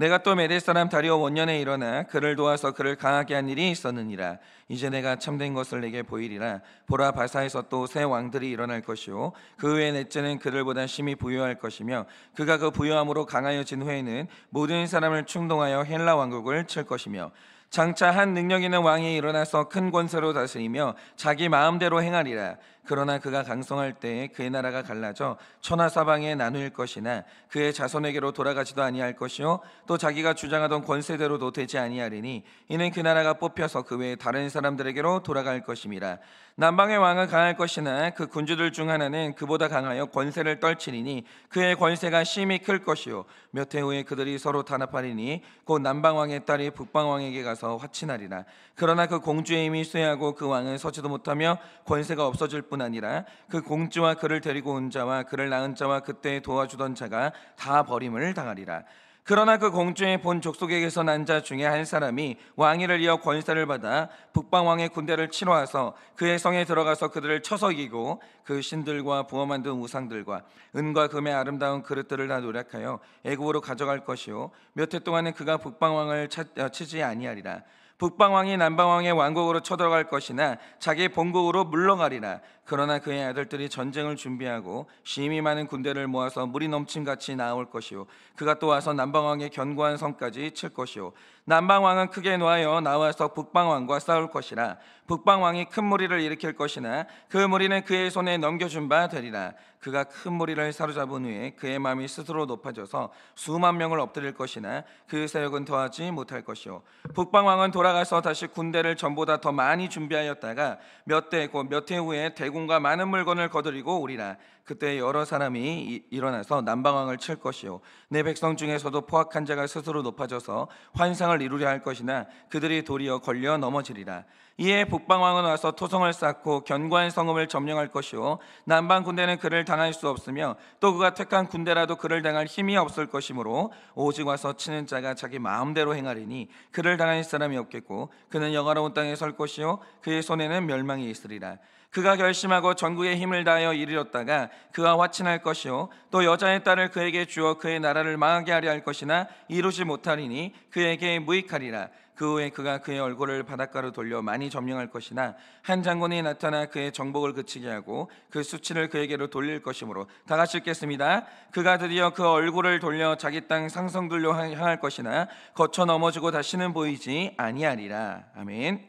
내가 또 메대 사람 다리오 원년에 일어나 그를 도와서 그를 강하게 한 일이 있었느니라. 이제 내가 참된 것을 내게 보이리라. 보라, 바사에서 또 새 왕들이 일어날 것이요 그 후에 넷째는 그들보다 심히 부유할 것이며 그가 그 부유함으로 강하여진 후에는 모든 사람을 충동하여 헬라 왕국을 칠 것이며 장차 한 능력 있는 왕이 일어나서 큰 권세로 다스리며 자기 마음대로 행하리라. 그러나 그가 강성할 때에 그의 나라가 갈라져 천하 사방에 나누일 것이나 그의 자손에게로 돌아가지도 아니할 것이요 또 자기가 주장하던 권세대로도 되지 아니하리니 이는 그 나라가 뽑혀서 그 외에 다른 사람들에게로 돌아갈 것임이라. 남방의 왕은 강할 것이나 그 군주들 중 하나는 그보다 강하여 권세를 떨치리니 그의 권세가 심히 클 것이요 몇 해 후에 그들이 서로 단합하리니 곧 남방 왕의 딸이 북방 왕에게 가서 화친하리라. 그러나 그 공주의 힘이 쇠하고 그 왕은 서지도 못하며 권세가 없어질 뿐 아니라 그 공주와 그를 데리고 온 자와 그를 낳은 자와 그때 도와주던 자가 다 버림을 당하리라. 그러나 그 공주의 본 족속에게서 난 자 중에 한 사람이 왕위를 이어 권세를 받아 북방 왕의 군대를 치러 와서 그의 성에 들어가서 그들을 쳐서 이기고 그 신들과 부어 만든 우상들과 은과 금의 아름다운 그릇들을 다 노력하여 애굽으로 가져갈 것이요 몇 해 동안은 그가 북방 왕을 치지 아니하리라. 북방 왕이 남방 왕의 왕국으로 쳐들어갈 것이나 자기 본국으로 물러가리라. 그러나 그의 아들들이 전쟁을 준비하고 심히 많은 군대를 모아서 물이 넘침같이 나올 것이요 그가 또 와서 남방 왕의 견고한 성까지 칠 것이요 남방 왕은 크게 노하여 나와서 북방 왕과 싸울 것이라. 북방 왕이 큰 무리를 일으킬 것이나 그 무리는 그의 손에 넘겨준 바 되리라. 그가 큰 무리를 사로잡은 후에 그의 마음이 스스로 높아져서 수만 명을 엎드릴 것이나 그 세력은 더하지 못할 것이요 북방 왕은 돌아가서 다시 군대를 전보다 더 많이 준비하였다가 몇 해 후에 대군과 많은 물건을 거두리고 오리라. 그때 여러 사람이 일어나서 남방 왕을 칠 것이요 내 백성 중에서도 포악한 자가 스스로 높아져서 환상을 이루려 할 것이나 그들이 도리어 걸려 넘어지리라. 이에 북방 왕은 와서 토성을 쌓고 견고한 성읍을 점령할 것이요 남방 군대는 그를 당할 수 없으며 또 그가 택한 군대라도 그를 당할 힘이 없을 것이므로 오직 와서 치는 자가 자기 마음대로 행하리니 그를 당할 사람이 없겠고 그는 영화로운 땅에 설 것이요 그의 손에는 멸망이 있으리라. 그가 결심하고 전국의 힘을 다하여 이르렀다가 그가 화친할 것이요 또 여자의 딸을 그에게 주어 그의 나라를 망하게 하려 할 것이나 이루지 못하리니 그에게 무익하리라. 그 후에 그가 그의 얼굴을 바닷가로 돌려 많이 점령할 것이나 한 장군이 나타나 그의 정복을 그치게 하고 그 수치를 그에게로 돌릴 것이므로 다 같이 읽겠습니다. 그가 드디어 그 얼굴을 돌려 자기 땅 상성들로 향할 것이나 거쳐 넘어지고 다시는 보이지 아니하리라. 아멘.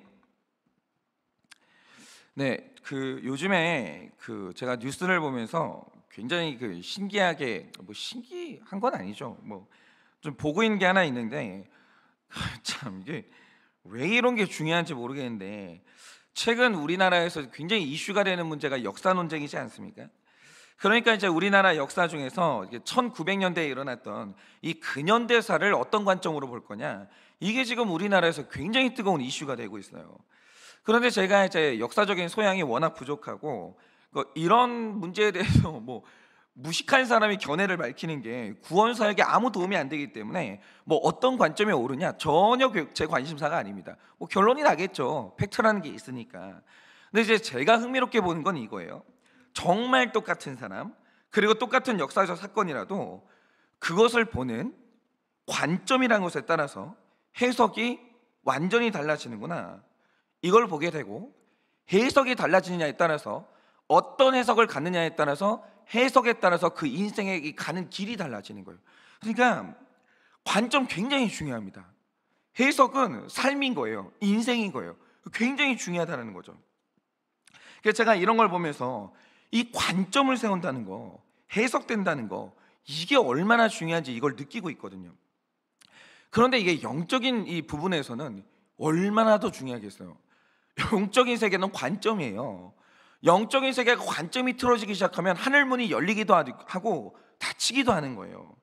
네, 요즘에 제가 뉴스를 보면서 굉장히 신기하게 신기한 건 아니죠. 좀 보고 있는 게 하나 있는데 참 이게 왜 이런 게 중요한지 모르겠는데 최근 우리나라에서 굉장히 이슈가 되는 문제가 역사 논쟁이지 않습니까? 그러니까 이제 우리나라 역사 중에서 1900년대에 일어났던 이 근현대사를 어떤 관점으로 볼 거냐, 이게 지금 우리나라에서 굉장히 뜨거운 이슈가 되고 있어요. 그런데 제가 이제 역사적인 소양이 워낙 부족하고 이런 문제에 대해서 무식한 사람이 견해를 밝히는 게 구원 사역에 아무 도움이 안 되기 때문에 어떤 관점이 옳으냐 전혀 제 관심사가 아닙니다. 결론이 나겠죠. 팩트라는 게 있으니까. 근데 이제 제가 흥미롭게 보는 건 이거예요. 정말 똑같은 사람 그리고 똑같은 역사적 사건이라도 그것을 보는 관점이라는 것에 따라서 해석이 완전히 달라지는구나, 이걸 보게 되고, 해석이 달라지느냐에 따라서 어떤 해석을 갖느냐에 따라서 해석에 따라서 그 인생에 가는 길이 달라지는 거예요. 그러니까 관점 굉장히 중요합니다. 해석은 삶인 거예요. 인생인 거예요. 굉장히 중요하다는 거죠. 그래서 제가 이런 걸 보면서 이 관점을 세운다는 거, 해석된다는 거, 이게 얼마나 중요한지 이걸 느끼고 있거든요. 그런데 이게 영적인 이 부분에서는 얼마나 더 중요하겠어요. 영적인 세계는 관점이에요. 영적인 세계가 관점이 틀어지기 시작하면 하늘문이 열리기도 하고 닫히기도 하는 거예요.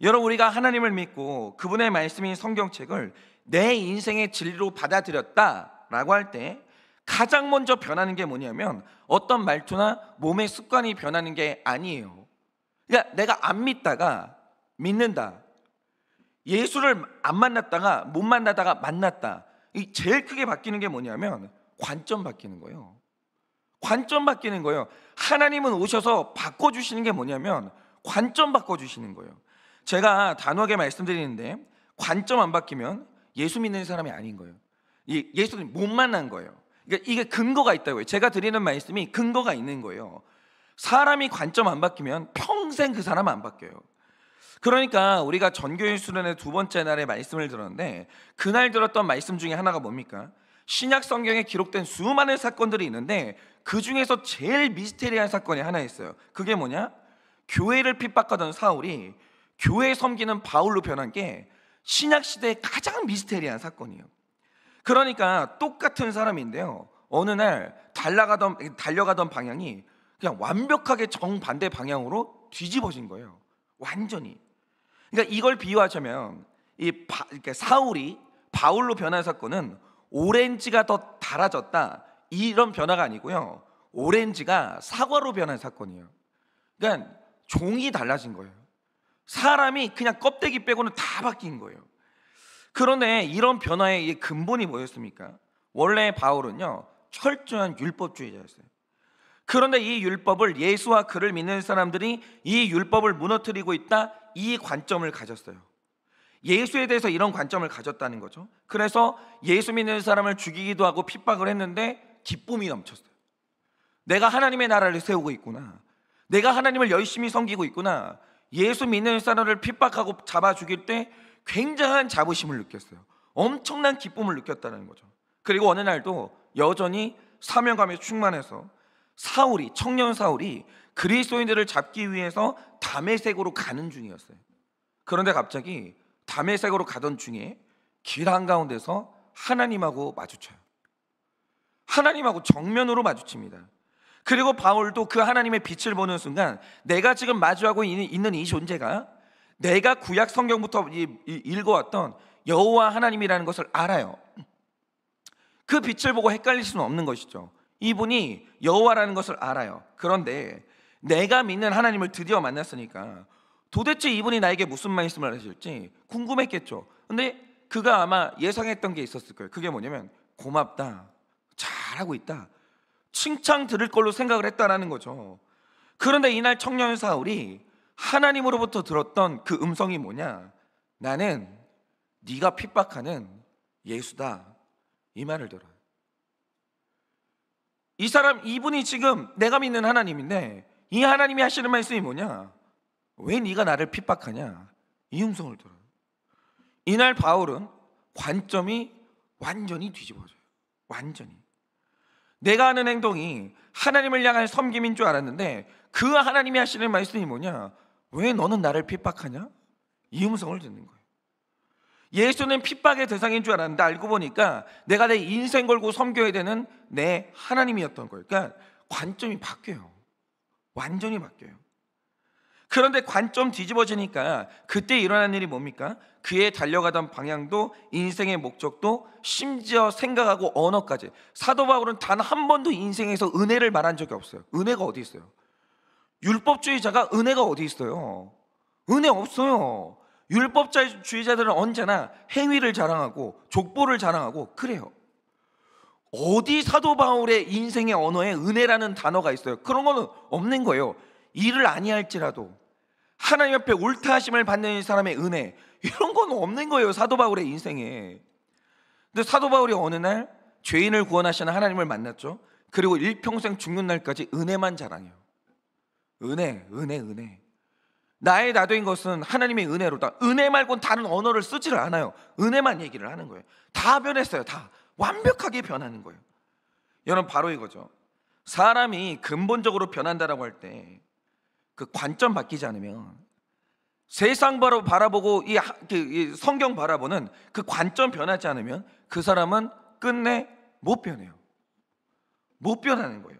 여러분, 우리가 하나님을 믿고 그분의 말씀인 성경책을 내 인생의 진리로 받아들였다라고 할 때 가장 먼저 변하는 게 뭐냐면 어떤 말투나 몸의 습관이 변하는 게 아니에요. 그러니까 내가 안 믿다가 믿는다, 예수를 안 만났다가 못 만나다가 만났다, 이 제일 크게 바뀌는 게 뭐냐면 관점 바뀌는 거예요. 관점 바뀌는 거예요. 하나님은 오셔서 바꿔주시는 게 뭐냐면 관점 바꿔주시는 거예요. 제가 단호하게 말씀드리는데 관점 안 바뀌면 예수 믿는 사람이 아닌 거예요. 예수님 못 만난 거예요. 그러니까 이게 근거가 있다고요. 제가 드리는 말씀이 근거가 있는 거예요. 사람이 관점 안 바뀌면 평생 그 사람 안 바뀌어요. 그러니까 우리가 전교일 수련회 두 번째 날에 말씀을 들었는데, 그날 들었던 말씀 중에 하나가 뭡니까? 신약 성경에 기록된 수많은 사건들이 있는데 그 중에서 제일 미스테리한 사건이 하나 있어요. 그게 뭐냐? 교회를 핍박하던 사울이 교회 섬기는 바울로 변한 게 신약 시대의 가장 미스테리한 사건이에요. 그러니까 똑같은 사람인데요, 어느 날 달려가던 방향이 그냥 완벽하게 정반대 방향으로 뒤집어진 거예요. 완전히. 그러니까 이걸 비유하자면 그러니까 사울이 바울로 변한 사건은 오렌지가 더 달아졌다, 이런 변화가 아니고요, 오렌지가 사과로 변한 사건이에요. 그러니까 종이 달라진 거예요. 사람이 그냥 껍데기 빼고는 다 바뀐 거예요. 그런데 이런 변화의 근본이 뭐였습니까? 원래 바울은요, 철저한 율법주의자였어요. 그런데 이 율법을, 예수와 그를 믿는 사람들이 이 율법을 무너뜨리고 있다, 이 관점을 가졌어요. 예수에 대해서 이런 관점을 가졌다는 거죠. 그래서 예수 믿는 사람을 죽이기도 하고 핍박을 했는데 기쁨이 넘쳤어요. 내가 하나님의 나라를 세우고 있구나, 내가 하나님을 열심히 섬기고 있구나. 예수 믿는 사람을 핍박하고 잡아 죽일 때 굉장한 자부심을 느꼈어요. 엄청난 기쁨을 느꼈다는 거죠. 그리고 어느 날도 여전히 사명감에 충만해서 청년 사울이 그리스도인들을 잡기 위해서 다메섹으로 가는 중이었어요. 그런데 갑자기 다메섹으로 가던 중에 길 한가운데서 하나님하고 마주쳐요. 하나님하고 정면으로 마주칩니다. 그리고 바울도 그 하나님의 빛을 보는 순간 내가 지금 마주하고 있는 이 존재가 내가 구약 성경부터 읽어왔던 여호와 하나님이라는 것을 알아요. 그 빛을 보고 헷갈릴 수는 없는 것이죠. 이분이 여호와라는 것을 알아요. 그런데 내가 믿는 하나님을 드디어 만났으니까 도대체 이분이 나에게 무슨 말씀을 하실지 궁금했겠죠. 근데 그가 아마 예상했던 게 있었을 거예요. 그게 뭐냐면 고맙다, 잘하고 있다, 칭찬 들을 걸로 생각을 했다라는 거죠. 그런데 이날 청년 사울이 하나님으로부터 들었던 그 음성이 뭐냐? 나는 네가 핍박하는 예수다, 이 말을 들어요. 이분이 지금 내가 믿는 하나님인데 이 하나님이 하시는 말씀이 뭐냐? 왜 네가 나를 핍박하냐? 이 음성을 들어요. 이날 바울은 관점이 완전히 뒤집어져요. 완전히. 내가 하는 행동이 하나님을 향한 섬김인 줄 알았는데 그 하나님이 하시는 말씀이 뭐냐? 왜 너는 나를 핍박하냐? 이 음성을 듣는 거예요. 예수는 핍박의 대상인 줄 알았는데 알고 보니까 내가 내 인생 걸고 섬겨야 되는 내 하나님이었던 거예요. 그러니까 관점이 바뀌어요. 완전히 바뀌어요. 그런데 관점 뒤집어지니까 그때 일어난 일이 뭡니까? 그의 달려가던 방향도 인생의 목적도 심지어 생각하고 언어까지. 사도 바울은 단 한 번도 인생에서 은혜를 말한 적이 없어요. 은혜가 어디 있어요? 율법주의자가 은혜가 어디 있어요? 은혜 없어요. 율법주의자들은 언제나 행위를 자랑하고 족보를 자랑하고 그래요. 어디 사도 바울의 인생의 언어에 은혜라는 단어가 있어요? 그런 거는 없는 거예요. 일을 아니할지라도 하나님 앞에 옳다 하심을 받는 사람의 은혜, 이런 건 없는 거예요, 사도 바울의 인생에. 근데 사도 바울이 어느 날 죄인을 구원하시는 하나님을 만났죠. 그리고 일평생 죽는 날까지 은혜만 자랑해요. 은혜. 나의 나도인 것은 하나님의 은혜로다. 은혜 말고는 다른 언어를 쓰지를 않아요. 은혜만 얘기를 하는 거예요. 다 변했어요. 다 완벽하게 변하는 거예요. 여러분, 바로 이거죠. 사람이 근본적으로 변한다라고 할 때 그 관점 바뀌지 않으면, 세상 바라보고 이 성경 바라보는 그 관점 변하지 않으면 그 사람은 끝내 못 변해요. 못 변하는 거예요.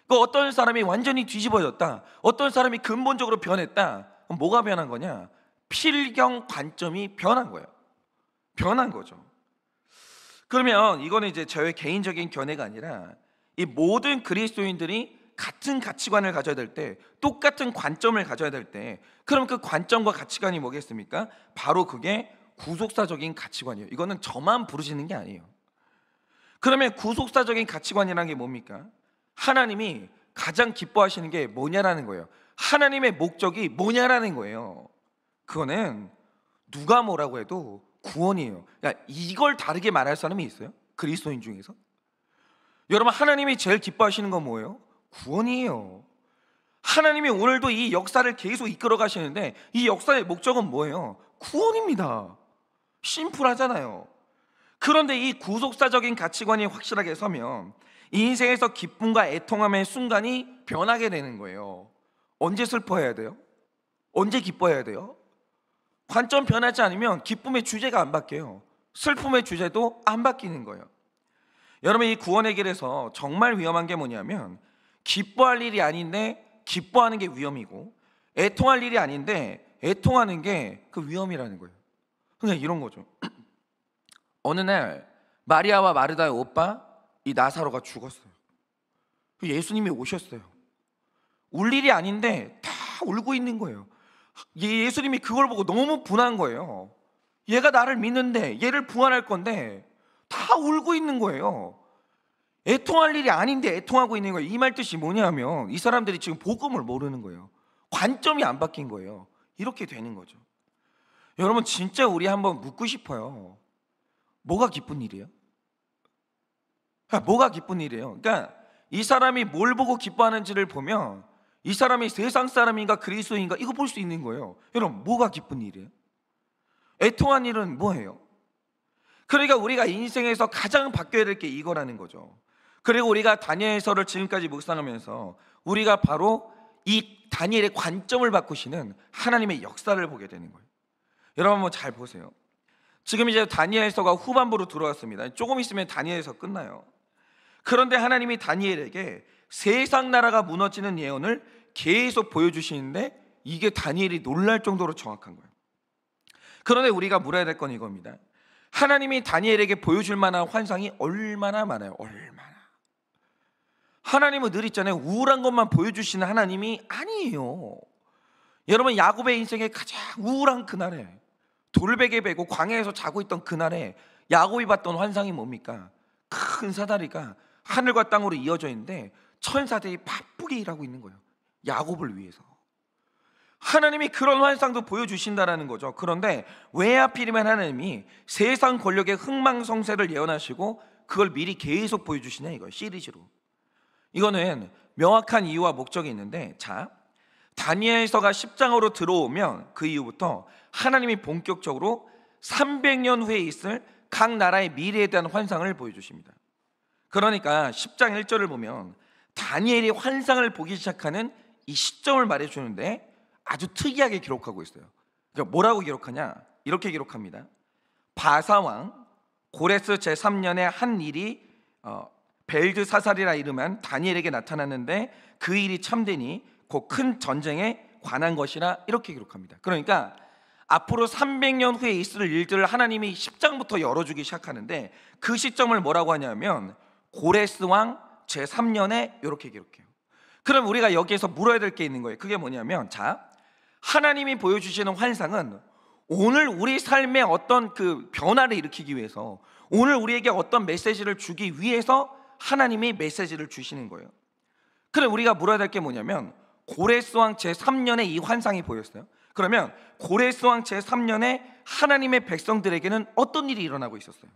어떤 사람이 완전히 뒤집어졌다, 어떤 사람이 근본적으로 변했다. 그럼 뭐가 변한 거냐? 필경 관점이 변한 거예요. 변한 거죠. 그러면 이거는 이제 저의 개인적인 견해가 아니라 이 모든 그리스도인들이 같은 가치관을 가져야 될 때, 똑같은 관점을 가져야 될 때, 그럼 그 관점과 가치관이 뭐겠습니까? 바로 그게 구속사적인 가치관이에요. 이거는 저만 부르시는 게 아니에요. 그러면 구속사적인 가치관이라는 게 뭡니까? 하나님이 가장 기뻐하시는 게 뭐냐라는 거예요. 하나님의 목적이 뭐냐라는 거예요. 그거는 누가 뭐라고 해도 구원이에요. 이걸 다르게 말할 사람이 있어요? 그리스도인 중에서? 여러분, 하나님이 제일 기뻐하시는 건 뭐예요? 구원이에요. 하나님이 오늘도 이 역사를 계속 이끌어 가시는데 이 역사의 목적은 뭐예요? 구원입니다. 심플하잖아요. 그런데 이 구속사적인 가치관이 확실하게 서면 인생에서 기쁨과 애통함의 순간이 변하게 되는 거예요. 언제 슬퍼해야 돼요? 언제 기뻐해야 돼요? 관점 변하지 않으면 기쁨의 주제가 안 바뀌어요. 슬픔의 주제도 안 바뀌는 거예요. 여러분, 이 구원의 길에서 정말 위험한 게 뭐냐면 기뻐할 일이 아닌데 기뻐하는 게 위험이고, 애통할 일이 아닌데 애통하는 게 그 위험이라는 거예요. 그냥 이런 거죠. 어느 날 마리아와 마르다의 오빠 이 나사로가 죽었어요. 예수님이 오셨어요. 울 일이 아닌데 다 울고 있는 거예요. 예수님이 그걸 보고 너무 분한 거예요. 얘가 나를 믿는데, 얘를 부활할 건데 다 울고 있는 거예요. 애통할 일이 아닌데 애통하고 있는 거예요. 이 말 뜻이 뭐냐면 이 사람들이 지금 복음을 모르는 거예요. 관점이 안 바뀐 거예요. 이렇게 되는 거죠. 여러분, 진짜 우리 한번 묻고 싶어요. 뭐가 기쁜 일이에요? 뭐가 기쁜 일이에요? 그러니까 이 사람이 뭘 보고 기뻐하는지를 보면 이 사람이 세상 사람인가 그리스도인가 이거 볼 수 있는 거예요. 여러분, 뭐가 기쁜 일이에요? 애통한 일은 뭐예요? 그러니까 우리가 인생에서 가장 바뀌어야 될 게 이거라는 거죠. 그리고 우리가 다니엘서를 지금까지 묵상하면서 우리가 바로 이 다니엘의 관점을 바꾸시는 하나님의 역사를 보게 되는 거예요. 여러분, 한번 잘 보세요. 지금 이제 다니엘서가 후반부로 들어왔습니다. 조금 있으면 다니엘서 끝나요. 그런데 하나님이 다니엘에게 세상 나라가 무너지는 예언을 계속 보여주시는데 이게 다니엘이 놀랄 정도로 정확한 거예요. 그런데 우리가 물어야 될 건 이겁니다. 하나님이 다니엘에게 보여줄 만한 환상이 얼마나 많아요. 얼마나. 하나님은 늘 있잖아요. 우울한 것만 보여주시는 하나님이 아니에요. 여러분, 야곱의 인생의 가장 우울한 그날에, 돌베개 베고 광야에서 자고 있던 그날에 야곱이 봤던 환상이 뭡니까? 큰 사다리가 하늘과 땅으로 이어져 있는데 천사들이 바쁘게 일하고 있는 거예요. 야곱을 위해서. 하나님이 그런 환상도 보여주신다라는 거죠. 그런데 왜 하필이면 하나님이 세상 권력의 흥망성쇠를 예언하시고 그걸 미리 계속 보여주시냐 이거예요. 시리즈로. 이거는 명확한 이유와 목적이 있는데, 자, 다니엘서가 10장으로 들어오면 그 이후부터 하나님이 본격적으로 300년 후에 있을 각 나라의 미래에 대한 환상을 보여주십니다. 그러니까 10장 1절을 보면 다니엘이 환상을 보기 시작하는 이 시점을 말해주는데 아주 특이하게 기록하고 있어요. 그러니까 뭐라고 기록하냐? 이렇게 기록합니다. 바사왕 고레스 제3년에 한 일이 벨드사살이라 이름한 다니엘에게 나타났는데 그 일이 참되니 곧 큰 전쟁에 관한 것이라 이렇게 기록합니다. 그러니까 앞으로 300년 후에 있을 일들을 하나님이 10장부터 열어주기 시작하는데 그 시점을 뭐라고 하냐면 고레스 왕 제3년에 이렇게 기록해요. 그럼 우리가 여기에서 물어야 될 게 있는 거예요. 그게 뭐냐면, 자, 하나님이 보여주시는 환상은 오늘 우리 삶에 어떤 그 변화를 일으키기 위해서, 오늘 우리에게 어떤 메시지를 주기 위해서 하나님이 메시지를 주시는 거예요. 그럼 우리가 물어야 될 게 뭐냐면 고레스 왕 제3년에 이 환상이 보였어요. 그러면 고레스 왕 제3년에 하나님의 백성들에게는 어떤 일이 일어나고 있었어요?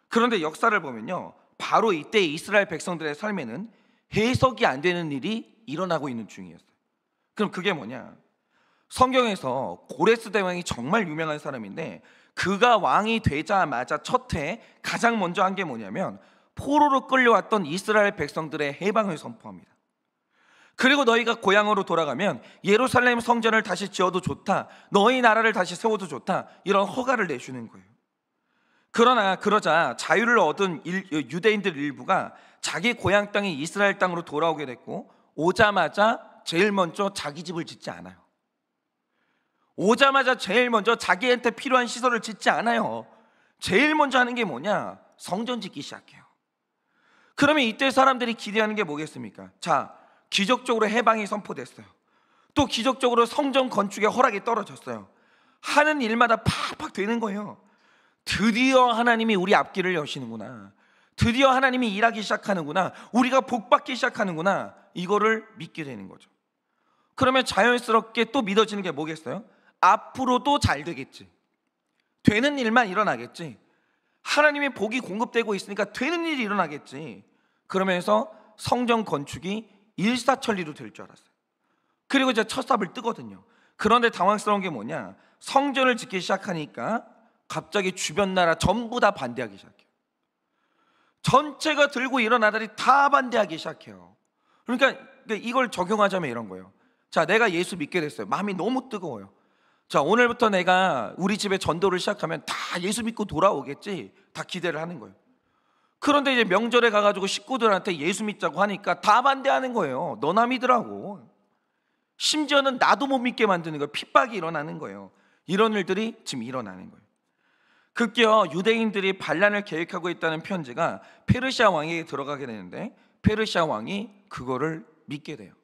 그런데 역사를 보면요, 바로 이때 이스라엘 백성들의 삶에는 해석이 안 되는 일이 일어나고 있는 중이었어요. 그럼 그게 뭐냐? 성경에서 고레스 대왕이 정말 유명한 사람인데 그가 왕이 되자마자 첫 해 가장 먼저 한 게 뭐냐면 포로로 끌려왔던 이스라엘 백성들의 해방을 선포합니다. 그리고 너희가 고향으로 돌아가면 예루살렘 성전을 다시 지어도 좋다, 너희 나라를 다시 세워도 좋다, 이런 허가를 내주는 거예요. 그러나 그러자 자유를 얻은 유대인들 일부가 자기 고향 땅이 이스라엘 땅으로 돌아오게 됐고, 오자마자 제일 먼저 자기 집을 짓지 않아요. 오자마자 제일 먼저 자기한테 필요한 시설을 짓지 않아요. 제일 먼저 하는 게 뭐냐? 성전 짓기 시작해요. 그러면 이때 사람들이 기대하는 게 뭐겠습니까? 자, 기적적으로 해방이 선포됐어요. 또 기적적으로 성전 건축의 허락이 떨어졌어요. 하는 일마다 팍팍 되는 거예요. 드디어 하나님이 우리 앞길을 여시는구나, 드디어 하나님이 일하기 시작하는구나, 우리가 복받기 시작하는구나, 이거를 믿게 되는 거죠. 그러면 자연스럽게 또 믿어지는 게 뭐겠어요? 앞으로도 잘 되겠지. 되는 일만 일어나겠지. 하나님의 복이 공급되고 있으니까 되는 일이 일어나겠지. 그러면서 성전 건축이 일사천리로 될 줄 알았어요. 그리고 이제 첫 삽을 뜨거든요. 그런데 당황스러운 게 뭐냐, 성전을 짓기 시작하니까 갑자기 주변 나라 전부 다 반대하기 시작해요. 전체가 들고 일어나더니 다 반대하기 시작해요. 그러니까 이걸 적용하자면 이런 거예요. 자, 내가 예수 믿게 됐어요. 마음이 너무 뜨거워요. 자, 오늘부터 내가 우리 집에 전도를 시작하면 다 예수 믿고 돌아오겠지, 다 기대를 하는 거예요. 그런데 이제 명절에 가가지고 식구들한테 예수 믿자고 하니까 다 반대하는 거예요. 너나 믿으라고. 심지어는 나도 못 믿게 만드는 거예요. 핍박이 일어나는 거예요. 이런 일들이 지금 일어나는 거예요. 급기야 유대인들이 반란을 계획하고 있다는 편지가 페르시아 왕에게 들어가게 되는데, 페르시아 왕이 그거를 믿게 돼요.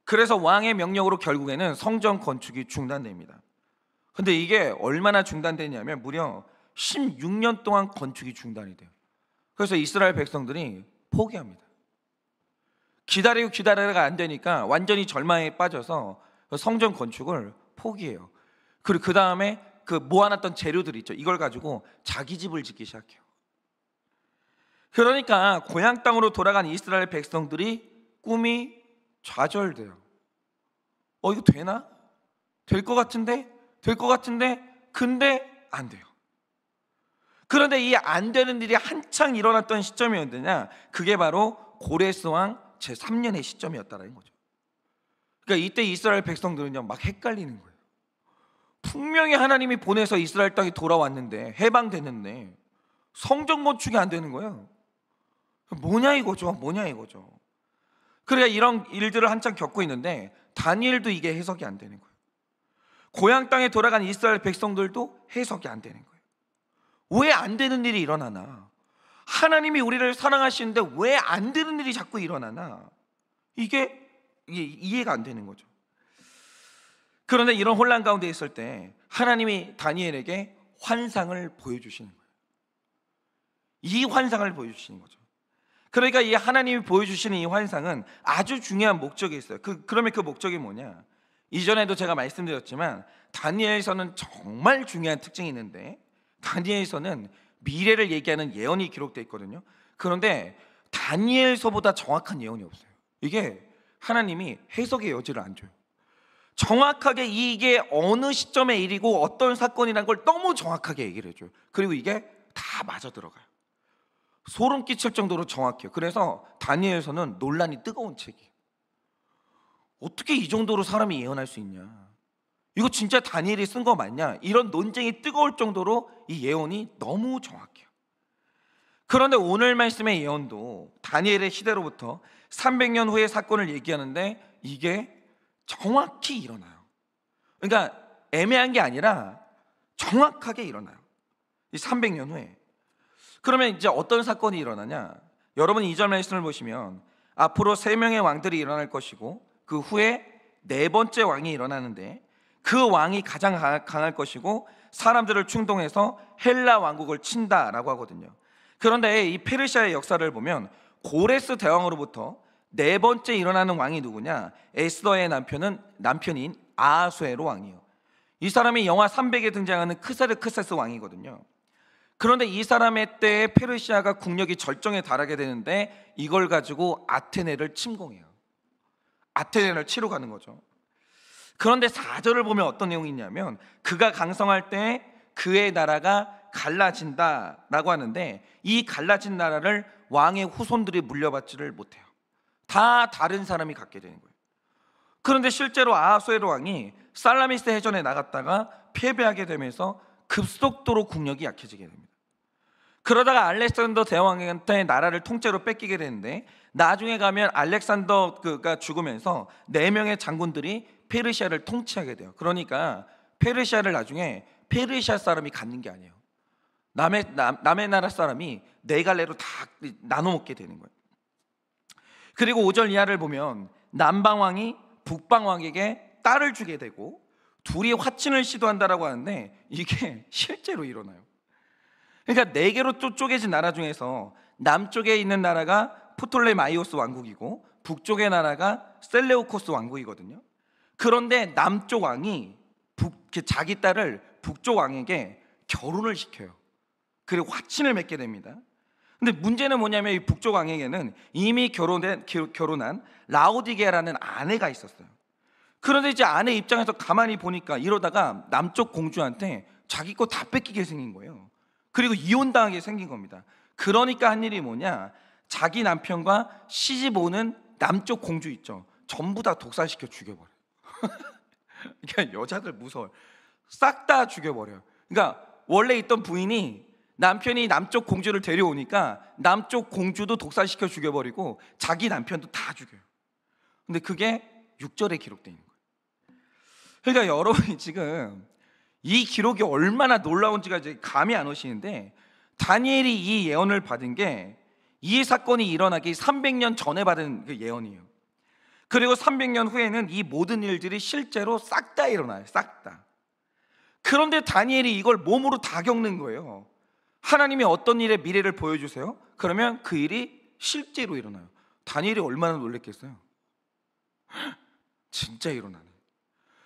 그래서 왕의 명령으로 결국에는 성전 건축이 중단됩니다. 근데 이게 얼마나 중단되냐면 무려 16년 동안 건축이 중단이 돼요. 그래서 이스라엘 백성들이 포기합니다. 기다리고 기다리다가 안 되니까 완전히 절망에 빠져서 성전 건축을 포기해요. 그리고 그 다음에 그 모아놨던 재료들 있죠, 이걸 가지고 자기 집을 짓기 시작해요. 그러니까 고향 땅으로 돌아간 이스라엘 백성들이 꿈이 좌절돼요. 이거 되나? 될 것 같은데? 될 것 같은데? 근데 안 돼요. 그런데 이 안 되는 일이 한창 일어났던 시점이 언제냐? 그게 바로 고레스 왕 제3년의 시점이었다는 거죠. 그러니까 이때 이스라엘 백성들은요 막 헷갈리는 거예요. 분명히 하나님이 보내서 이스라엘 땅이 돌아왔는데, 해방됐는데 성전 건축이 안 되는 거예요. 뭐냐 이거죠. 그래야 이런 일들을 한창 겪고 있는데 다니엘도 이게 해석이 안 되는 거예요. 고향 땅에 돌아간 이스라엘 백성들도 해석이 안 되는 거예요. 왜 안 되는 일이 일어나나? 하나님이 우리를 사랑하시는데 왜 안 되는 일이 자꾸 일어나나? 이게 이해가 안 되는 거죠. 그런데 이런 혼란 가운데 있을 때 하나님이 다니엘에게 환상을 보여주시는 거예요. 이 환상을 보여주시는 거죠. 그러니까 이 하나님이 보여주시는 이 환상은 아주 중요한 목적이 있어요. 그러면 그 목적이 뭐냐? 이전에도 제가 말씀드렸지만 다니엘서는 정말 중요한 특징이 있는데, 다니엘서는 미래를 얘기하는 예언이 기록되어 있거든요. 그런데 다니엘서보다 정확한 예언이 없어요. 이게 하나님이 해석의 여지를 안 줘요. 정확하게 이게 어느 시점의 일이고 어떤 사건이라는 걸 너무 정확하게 얘기를 해줘요. 그리고 이게 다 맞아 들어가요. 소름 끼칠 정도로 정확해요. 그래서 다니엘서는 논란이 뜨거운 책이에요. 어떻게 이 정도로 사람이 예언할 수 있냐, 이거 진짜 다니엘이 쓴 거 맞냐, 이런 논쟁이 뜨거울 정도로 이 예언이 너무 정확해요. 그런데 오늘 말씀의 예언도 다니엘의 시대로부터 300년 후의 사건을 얘기하는데 이게 정확히 일어나요. 그러니까 애매한 게 아니라 정확하게 일어나요. 이 300년 후에. 그러면 이제 어떤 사건이 일어나냐? 여러분 2절 말씀을 보시면 앞으로 3명의 왕들이 일어날 것이고 그 후에 4번째 왕이 일어나는데, 그 왕이 가장 강할 것이고 사람들을 충동해서 헬라 왕국을 친다라고 하거든요. 그런데 이 페르시아의 역사를 보면 고레스 대왕으로부터 4번째 일어나는 왕이 누구냐? 에스더의 남편인 아하수에로 왕이에요. 이 사람이 영화 300에 등장하는 크세르크세스 왕이거든요. 그런데 이 사람의 때에 페르시아가 국력이 절정에 달하게 되는데 이걸 가지고 아테네를 침공해요. 아테네를 치러 가는 거죠. 그런데 4절을 보면 어떤 내용이 있냐면, 그가 강성할 때 그의 나라가 갈라진다라고 하는데, 이 갈라진 나라를 왕의 후손들이 물려받지를 못해요. 다 다른 사람이 갖게 되는 거예요. 그런데 실제로 아하수에로 왕이 살라미스 해전에 나갔다가 패배하게 되면서 급속도로 국력이 약해지게 됩니다. 그러다가 알렉산더 대왕한테 나라를 통째로 뺏기게 되는데, 나중에 가면 알렉산더가 죽으면서 4명의 장군들이 페르시아를 통치하게 돼요. 그러니까 페르시아를 나중에 페르시아 사람이 갖는 게 아니에요. 남의 나라 사람이 4갈래로 다 나눠 먹게 되는 거예요. 그리고 5절 이하를 보면 남방왕이 북방왕에게 딸을 주게 되고 둘이 화친을 시도한다라고 하는데 이게 실제로 일어나요. 그러니까 4개로 쪼개진 나라 중에서 남쪽에 있는 나라가 프톨레마이오스 왕국이고 북쪽의 나라가 셀레우코스 왕국이거든요. 그런데 남쪽 왕이 자기 딸을 북쪽 왕에게 결혼을 시켜요. 그리고 화친을 맺게 됩니다. 근데 문제는 뭐냐면 이 북쪽 왕에게는 이미 결혼한 라오디게라는 아내가 있었어요. 그런데 이제 아내 입장에서 가만히 보니까 이러다가 남쪽 공주한테 자기 거 다 뺏기게 생긴 거예요. 그리고 이혼당하게 생긴 겁니다. 그러니까 한 일이 뭐냐, 자기 남편과 시집 오는 남쪽 공주 있죠, 전부 다 독살시켜 죽여버려요. 그러니까 여자들 무서워요. 싹 다 죽여버려요. 그러니까 원래 있던 부인이 남편이 남쪽 공주를 데려오니까 남쪽 공주도 독살시켜 죽여버리고 자기 남편도 다 죽여요. 근데 그게 6절에 기록되어 있는 거예요. 그러니까 여러분이 지금 이 기록이 얼마나 놀라운지가 이제 감이 안 오시는데, 다니엘이 이 예언을 받은 게 이 사건이 일어나기 300년 전에 받은 그 예언이에요. 그리고 300년 후에는 이 모든 일들이 실제로 싹 다 일어나요. 싹 다. 그런데 다니엘이 이걸 몸으로 다 겪는 거예요. 하나님이 어떤 일의 미래를 보여주세요? 그러면 그 일이 실제로 일어나요. 다니엘이 얼마나 놀랬겠어요? 진짜 일어나네.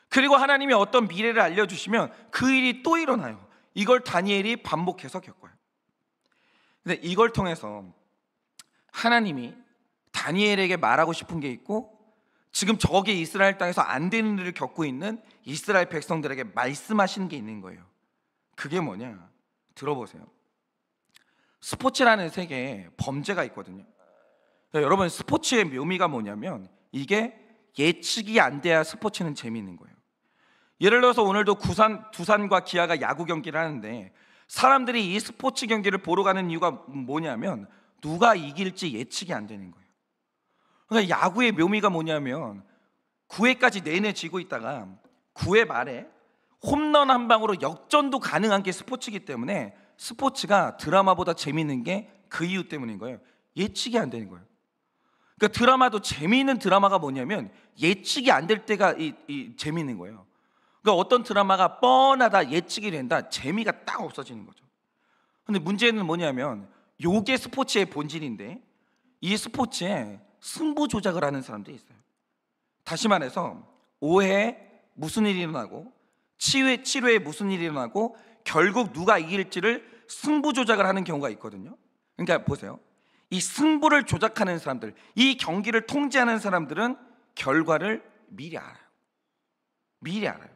그리고 하나님이 어떤 미래를 알려주시면 그 일이 또 일어나요. 이걸 다니엘이 반복해서 겪어요. 근데 이걸 통해서 하나님이 다니엘에게 말하고 싶은 게 있고, 지금 저기 이스라엘 땅에서 안 되는 일을 겪고 있는 이스라엘 백성들에게 말씀하시는 게 있는 거예요. 그게 뭐냐, 들어보세요. 스포츠라는 세계에 범죄가 있거든요. 여러분, 스포츠의 묘미가 뭐냐면 이게 예측이 안 돼야 스포츠는 재미있는 거예요. 예를 들어서 오늘도 두산과 기아가 야구 경기를 하는데 사람들이 이 스포츠 경기를 보러 가는 이유가 뭐냐면 누가 이길지 예측이 안 되는 거예요. 그러니까 야구의 묘미가 뭐냐면 9회까지 내내 지고 있다가 9회 말에 홈런 한 방으로 역전도 가능한 게 스포츠이기 때문에 스포츠가 드라마보다 재미있는 게 그 이유 때문인 거예요. 예측이 안 되는 거예요. 그러니까 드라마도 재미있는 드라마가 뭐냐면 예측이 안 될 때가 재미있는 거예요. 그러니까 어떤 드라마가 뻔하다, 예측이 된다, 재미가 딱 없어지는 거죠. 근데 문제는 뭐냐면 요게 스포츠의 본질인데 이 스포츠에 승부 조작을 하는 사람들이 있어요. 다시 말해서 5회에 무슨 일이 일어나고 7회에 무슨 일이 일어나고 결국 누가 이길지를 승부 조작을 하는 경우가 있거든요. 그러니까 보세요. 이 승부를 조작하는 사람들, 이 경기를 통제하는 사람들은 결과를 미리 알아요. 미리 알아요.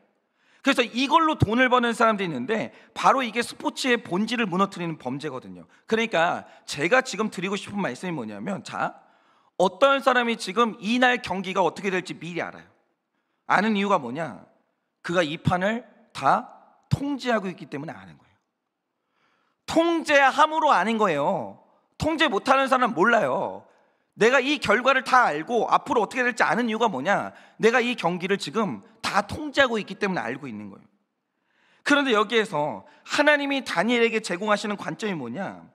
그래서 이걸로 돈을 버는 사람들이 있는데 바로 이게 스포츠의 본질을 무너뜨리는 범죄거든요. 그러니까 제가 지금 드리고 싶은 말씀이 뭐냐면, 자, 어떤 사람이 지금 이날 경기가 어떻게 될지 미리 알아요. 아는 이유가 뭐냐, 그가 이 판을 다 통제하고 있기 때문에 아는 거예요. 통제함으로 아는 거예요. 통제 못하는 사람은 몰라요. 내가 이 결과를 다 알고 앞으로 어떻게 될지 아는 이유가 뭐냐, 내가 이 경기를 지금 다 통제하고 있기 때문에 알고 있는 거예요. 그런데 여기에서 하나님이 다니엘에게 제공하시는 관점이 뭐냐,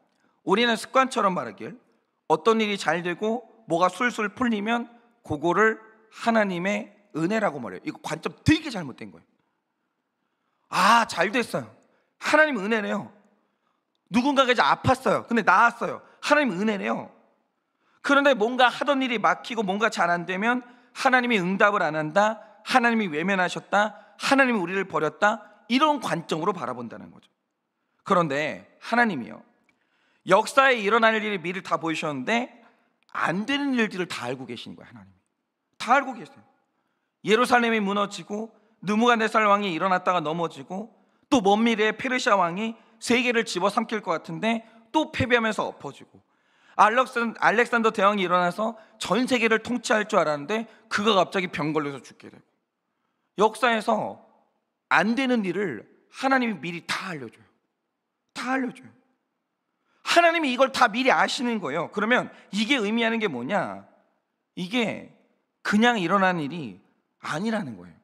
우리는 습관처럼 말하길 어떤 일이 잘 되고 뭐가 술술 풀리면 그거를 하나님의 은혜라고 말해요. 이거 관점 되게 잘못된 거예요. 아, 잘 됐어요. 하나님 은혜래요. 누군가가 이제 아팠어요. 근데 나았어요. 하나님 은혜래요. 그런데 뭔가 하던 일이 막히고 뭔가 잘 안 되면 하나님이 응답을 안 한다, 하나님이 외면하셨다, 하나님이 우리를 버렸다, 이런 관점으로 바라본다는 거죠. 그런데 하나님이요, 역사에 일어날 일을 미리 다 보이셨는데 안 되는 일들을 다 알고 계신 거예요. 하나님이 다 알고 계세요. 예루살렘이 무너지고 느부갓네살 왕이 일어났다가 넘어지고 또 먼 미래에 페르시아 왕이 세계를 집어삼킬 것 같은데 또 패배하면서 엎어지고, 알렉산더 대왕이 일어나서 전 세계를 통치할 줄 알았는데 그가 갑자기 병 걸려서 죽게 되고, 역사에서 안 되는 일을 하나님이 미리 다 알려줘요. 다 알려줘요. 하나님이 이걸 다 미리 아시는 거예요. 그러면 이게 의미하는 게 뭐냐, 이게 그냥 일어나는 일이 아니라는 거예요.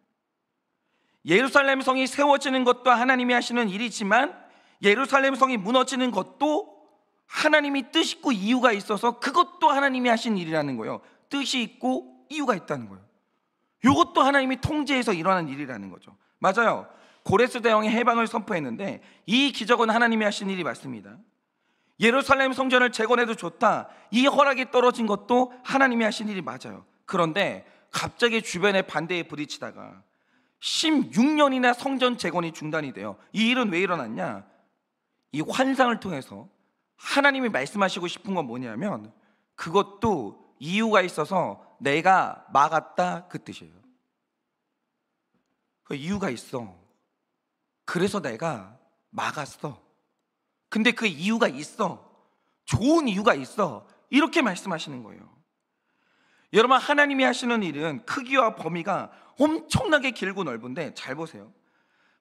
예루살렘 성이 세워지는 것도 하나님이 하시는 일이지만 예루살렘 성이 무너지는 것도 하나님이 뜻 있고 이유가 있어서 그것도 하나님이 하신 일이라는 거예요. 뜻이 있고 이유가 있다는 거예요. 이것도 하나님이 통제해서 일어나는 일이라는 거죠. 맞아요. 고레스 대왕이 해방을 선포했는데 이 기적은 하나님이 하신 일이 맞습니다. 예루살렘 성전을 재건해도 좋다, 이 허락이 떨어진 것도 하나님이 하신 일이 맞아요. 그런데 갑자기 주변에 반대에 부딪히다가 16년이나 성전 재건이 중단이 돼요. 이 일은 왜 일어났냐? 이 환상을 통해서 하나님이 말씀하시고 싶은 건 뭐냐면, 그것도 이유가 있어서 내가 막았다, 그 뜻이에요. 그 이유가 있어. 그래서 내가 막았어. 근데 그 이유가 있어. 좋은 이유가 있어. 이렇게 말씀하시는 거예요. 여러분, 하나님이 하시는 일은 크기와 범위가 엄청나게 길고 넓은데, 잘 보세요.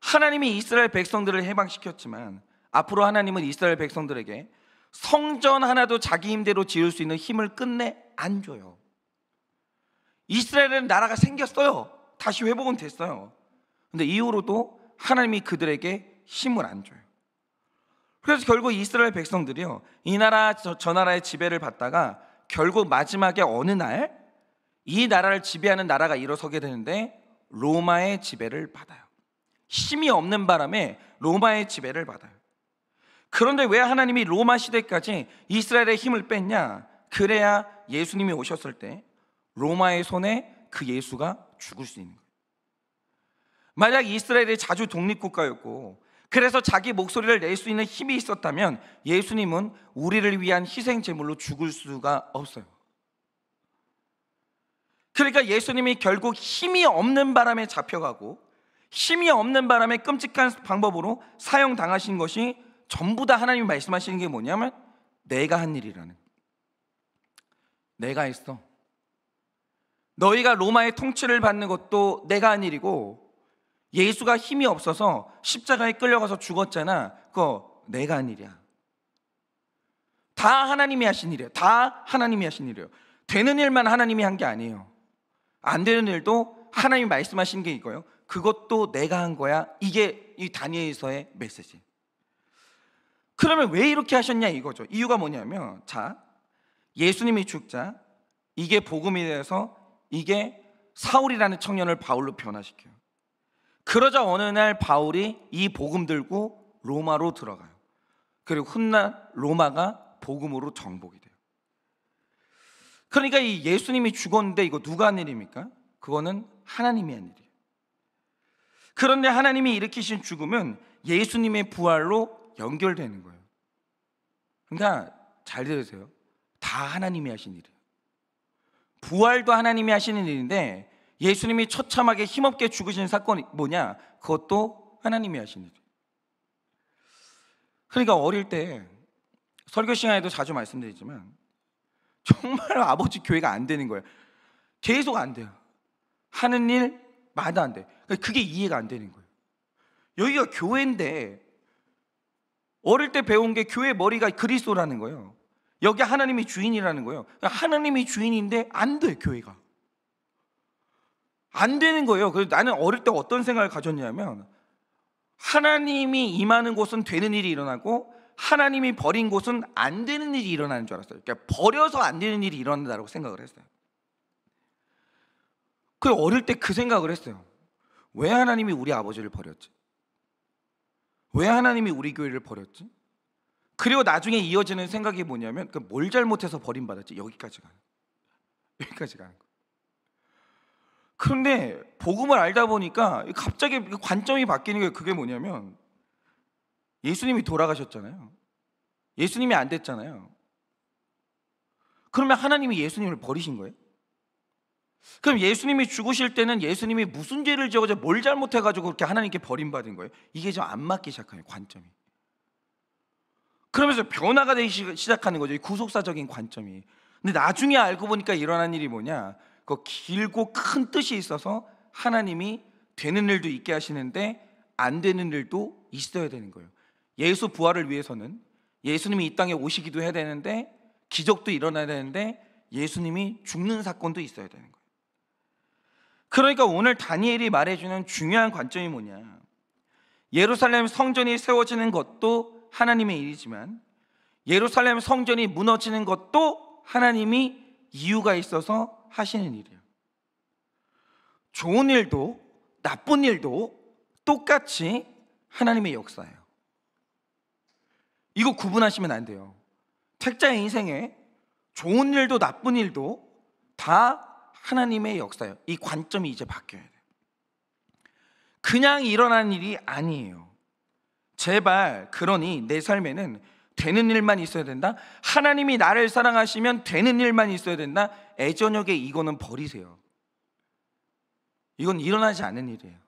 하나님이 이스라엘 백성들을 해방시켰지만 앞으로 하나님은 이스라엘 백성들에게 성전 하나도 자기 힘대로 지을 수 있는 힘을 끝내 안 줘요. 이스라엘은 나라가 생겼어요. 다시 회복은 됐어요. 근데 이후로도 하나님이 그들에게 힘을 안 줘요. 그래서 결국 이스라엘 백성들이요, 이 나라 저 나라의 지배를 받다가 결국 마지막에 어느 날 이 나라를 지배하는 나라가 일어서게 되는데 로마의 지배를 받아요. 힘이 없는 바람에 로마의 지배를 받아요. 그런데 왜 하나님이 로마 시대까지 이스라엘의 힘을 뺐냐? 그래야 예수님이 오셨을 때 로마의 손에 그 예수가 죽을 수 있는 거예요. 만약 이스라엘이 자주 독립국가였고 그래서 자기 목소리를 낼 수 있는 힘이 있었다면 예수님은 우리를 위한 희생 제물로 죽을 수가 없어요. 그러니까 예수님이 결국 힘이 없는 바람에 잡혀가고 힘이 없는 바람에 끔찍한 방법으로 사형당하신 것이 전부 다 하나님이 말씀하시는 게 뭐냐면 내가 한 일이라는, 내가 했어. 너희가 로마의 통치를 받는 것도 내가 한 일이고 예수가 힘이 없어서 십자가에 끌려가서 죽었잖아. 그거 내가 한 일이야. 다 하나님이 하신 일이에요. 다 하나님이 하신 일이에요. 되는 일만 하나님이 한 게 아니에요. 안 되는 일도 하나님이 말씀하신 게 이거예요. 그것도 내가 한 거야. 이게 이 다니엘서의 메시지. 그러면 왜 이렇게 하셨냐 이거죠. 이유가 뭐냐면, 자, 예수님이 죽자 이게 복음이 돼서 이게 사울이라는 청년을 바울로 변화시켜요. 그러자 어느 날 바울이 이 복음 들고 로마로 들어가요. 그리고 훗날 로마가 복음으로 정복이 돼요. 그러니까 이 예수님이 죽었는데 이거 누가 한 일입니까? 그거는 하나님이 한 일이에요. 그런데 하나님이 일으키신 죽음은 예수님의 부활로 연결되는 거예요. 그러니까 잘 들으세요. 다 하나님이 하신 일이에요. 부활도 하나님이 하시는 일인데 예수님이 처참하게 힘없게 죽으신 사건이 뭐냐? 그것도 하나님이 하신 일이에요. 그러니까 어릴 때 설교 시간에도 자주 말씀드리지만 정말 아버지 교회가 안 되는 거예요. 계속 안 돼요. 하는 일마다 안 돼. 그게 이해가 안 되는 거예요. 여기가 교회인데 어릴 때 배운 게 교회 머리가 그리스도라는 거예요. 여기 하나님이 주인이라는 거예요. 하나님이 주인인데 안 돼, 교회가. 안 되는 거예요. 그래서 나는 어릴 때 어떤 생각을 가졌냐면 하나님이 임하는 곳은 되는 일이 일어나고 하나님이 버린 곳은 안 되는 일이 일어나는 줄 알았어요. 그러니까 버려서 안 되는 일이 일어난다고 생각을 했어요. 그 어릴 때 그 생각을 했어요. 왜 하나님이 우리 아버지를 버렸지? 왜 하나님이 우리 교회를 버렸지? 그리고 나중에 이어지는 생각이 뭐냐면 뭘 잘못해서 버림받았지? 여기까지 가는 거예요. 그런데 복음을 알다 보니까 갑자기 관점이 바뀌는 거예요. 그게 뭐냐면 예수님이 돌아가셨잖아요. 예수님이 안 됐잖아요. 그러면 하나님이 예수님을 버리신 거예요? 그럼 예수님이 죽으실 때는 예수님이 무슨 죄를 지어서 뭘 잘못해가지고 그렇게 하나님께 버림받은 거예요? 이게 좀 안 맞기 시작해요, 관점이. 그러면서 변화가 되기 시작하는 거죠, 이 구속사적인 관점이. 근데 나중에 알고 보니까 일어난 일이 뭐냐, 그 길고 큰 뜻이 있어서 하나님이 되는 일도 있게 하시는데 안 되는 일도 있어야 되는 거예요. 예수 부활을 위해서는 예수님이 이 땅에 오시기도 해야 되는데 기적도 일어나야 되는데 예수님이 죽는 사건도 있어야 되는 거예요. 그러니까 오늘 다니엘이 말해주는 중요한 관점이 뭐냐, 예루살렘 성전이 세워지는 것도 하나님의 일이지만 예루살렘 성전이 무너지는 것도 하나님이 이유가 있어서 하시는 일이에요. 좋은 일도 나쁜 일도 똑같이 하나님의 역사예요. 이거 구분하시면 안 돼요. 택자의 인생에 좋은 일도 나쁜 일도 다 하나님의 역사예요. 이 관점이 이제 바뀌어야 돼요. 그냥 일어나는 일이 아니에요. 제발 그러니 내 삶에는 되는 일만 있어야 된다, 하나님이 나를 사랑하시면 되는 일만 있어야 된다, 애저녁에 이거는 버리세요. 이건 일어나지 않는 일이에요.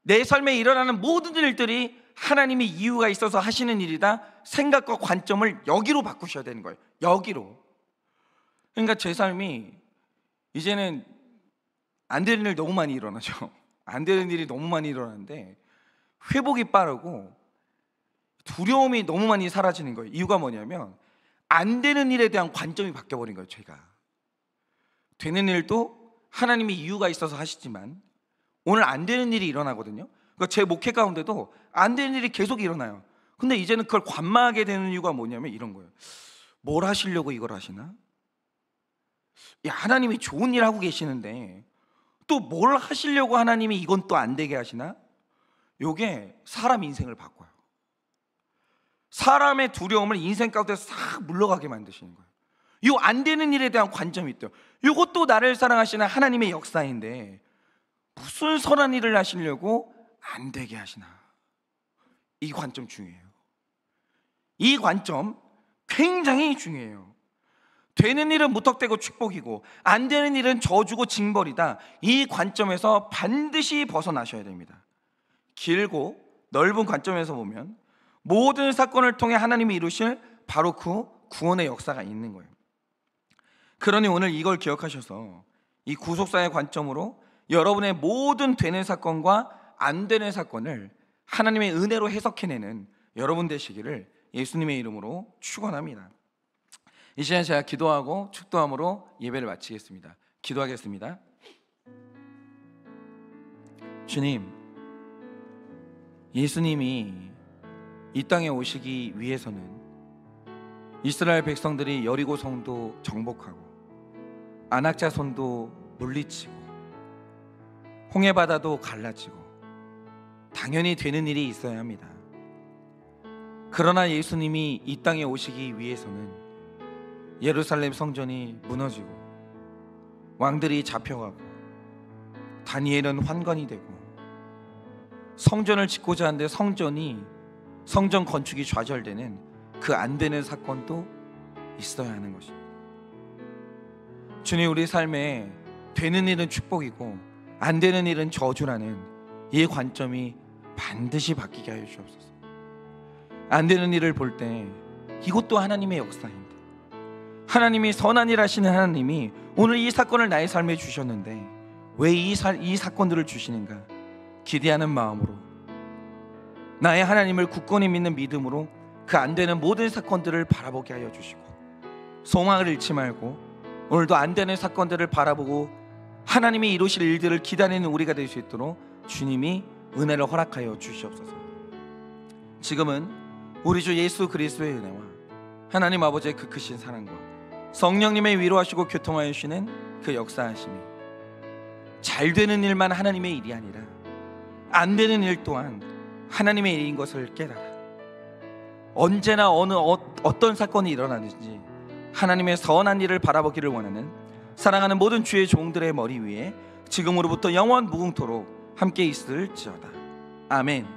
내 삶에 일어나는 모든 일들이 하나님이 이유가 있어서 하시는 일이다, 생각과 관점을 여기로 바꾸셔야 되는 거예요. 여기로. 그러니까 제 삶이 이제는 안 되는 일 너무 많이 일어나죠. 안 되는 일이 너무 많이 일어나는데 회복이 빠르고 두려움이 너무 많이 사라지는 거예요. 이유가 뭐냐면 안 되는 일에 대한 관점이 바뀌어버린 거예요. 제가 되는 일도 하나님이 이유가 있어서 하시지만 오늘 안 되는 일이 일어나거든요. 그러니까 제 목회 가운데도 안 되는 일이 계속 일어나요. 근데 이제는 그걸 관망하게 되는 이유가 뭐냐면 이런 거예요. 뭘 하시려고 이걸 하시나? 야, 하나님이 좋은 일 하고 계시는데 또 뭘 하시려고 하나님이 이건 또 안 되게 하시나? 요게 사람 인생을 바꿔요. 사람의 두려움을 인생 가운데 싹 물러가게 만드시는 거예요. 이 안 되는 일에 대한 관점이 있대요. 이것도 나를 사랑하시는 하나님의 역사인데 무슨 선한 일을 하시려고 안 되게 하시나? 이 관점 중요해요. 이 관점 굉장히 중요해요. 되는 일은 무턱대고 축복이고 안 되는 일은 저주고 징벌이다. 이 관점에서 반드시 벗어나셔야 됩니다. 길고 넓은 관점에서 보면 모든 사건을 통해 하나님이 이루실 바로 그 구원의 역사가 있는 거예요. 그러니 오늘 이걸 기억하셔서 이 구속사의 관점으로 여러분의 모든 되는 사건과 안 되는 사건을 하나님의 은혜로 해석해내는 여러분 되시기를 예수님의 이름으로 축원합니다. 이 시간 제가 기도하고 축도함으로 예배를 마치겠습니다. 기도하겠습니다. 주님, 예수님이 이 땅에 오시기 위해서는 이스라엘 백성들이 여리고 성도 정복하고 안악자손도 물리치고 홍해바다도 갈라지고 당연히 되는 일이 있어야 합니다. 그러나 예수님이 이 땅에 오시기 위해서는 예루살렘 성전이 무너지고 왕들이 잡혀가고 다니엘은 환관이 되고 성전을 짓고자 하는데 성전 건축이 좌절되는 그 안 되는 사건도 있어야 하는 것입니다. 주님, 우리 삶에 되는 일은 축복이고 안 되는 일은 저주라는 이 관점이 반드시 바뀌게 하여 주옵소서. 안 되는 일을 볼 때 이것도 하나님의 역사인데, 하나님이 선한 일 하시는 하나님이 오늘 이 사건을 나의 삶에 주셨는데 왜 이 사건들을 주시는가 기대하는 마음으로 나의 하나님을 굳건히 믿는 믿음으로 그 안 되는 모든 사건들을 바라보게 하여 주시고 소망을 잃지 말고 오늘도 안 되는 사건들을 바라보고 하나님이 이루실 일들을 기다리는 우리가 될 수 있도록 주님이 은혜를 허락하여 주시옵소서. 지금은 우리 주 예수 그리스도의 은혜와 하나님 아버지의 그 크신 사랑과 성령님의 위로하시고 교통하여 주시는 그 역사하심이 잘 되는 일만 하나님의 일이 아니라 안 되는 일 또한 하나님의 일인 것을 깨달아 언제나 어떤 사건이 일어나든지 하나님의 선한 일을 바라보기를 원하는 사랑하는 모든 주의 종들의 머리 위에 지금으로부터 영원 무궁토록 함께 있을지어다. 아멘.